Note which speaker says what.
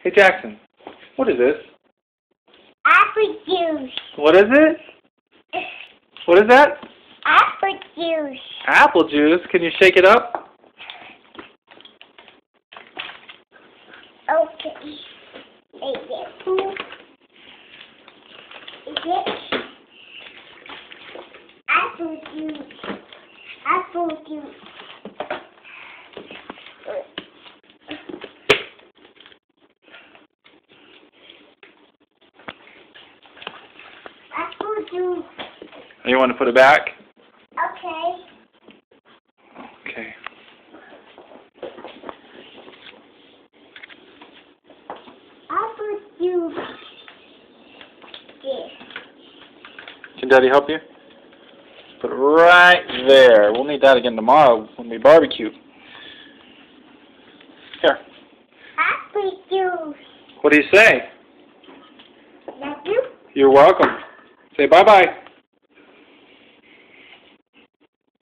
Speaker 1: Hey Jackson, what is this?
Speaker 2: Apple juice.
Speaker 1: What is it? What is that?
Speaker 2: Apple juice.
Speaker 1: Apple juice? Can you shake it up?
Speaker 2: Okay. Is it food? Is it apple juice? Apple juice. Apple juice.
Speaker 1: You want to put it back?
Speaker 2: Okay.
Speaker 1: Okay.
Speaker 2: Apple juice. This.
Speaker 1: Can Daddy help you? Put it right there. We'll need that again tomorrow when we barbecue. Here.
Speaker 2: Apple juice.
Speaker 1: What do you say?
Speaker 2: Thank you.
Speaker 1: You're welcome. Say bye-bye.